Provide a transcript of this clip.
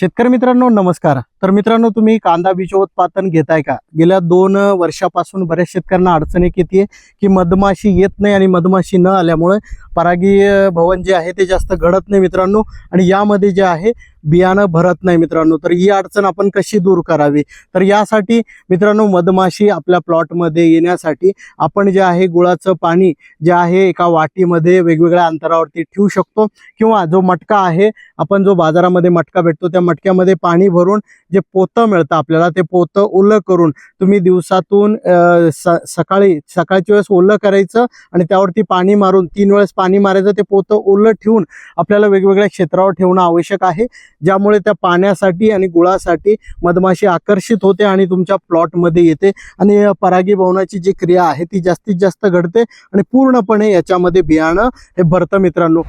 शेतकरी मित्रांनो नमस्कार। तर मित्रांनो, तुम्ही कांदा बीजोत्पादन घेताय का? गेल्या 2 वर्षापासून बऱ्याच शेतकऱ्यांना अडचण येते की मधमाशी येत नाही आणि मधमाशी न आल्यामुळे परागीय भवन जे आहे ते जास्त घडत नाही मित्रांनो, आणि यामध्ये जे आहे बियाणं भरत नाही मित्रांनो। तर ही अडचण आपण कशी दूर करावी? तर यासाठी मित्रांनो, मधमाशी आपल्या प्लॉटमध्ये येण्यासाठी आपण जे आहे गुळाचं पाणी जे आहे एका वाटीमध्ये वेगवेगळ्या अंतरावरती ठेवू शकतो, किंवा जो मटका आहे, आपण जो बाजारामध्ये मटका भेटतो त्या मटक्यामध्ये पाणी भरून जे पोतं मिळतं आपल्याला, ते पोतं ओलं करून तुम्ही दिवसातून सकाळच्या वेळेस ओलं करायचं आणि त्यावरती पाणी मारून 3 वेळेस पाणी मारायचं। ते पोतं ओलं ठेवून आपल्याला वेगवेगळ्या क्षेत्रावर ठेवणं आवश्यक आहे, ज्यामुळे त्या पाण्यासाठी आणि गुळासाठी मधमाशी आकर्षित होते आणि तुमच्या प्लॉटमध्ये येते आणि परागीभवनाची जी क्रिया आहे ती जास्तीत जास्त घडते आणि पूर्णपणे याच्यामध्ये बियाणं हे भरतं मित्रांनो।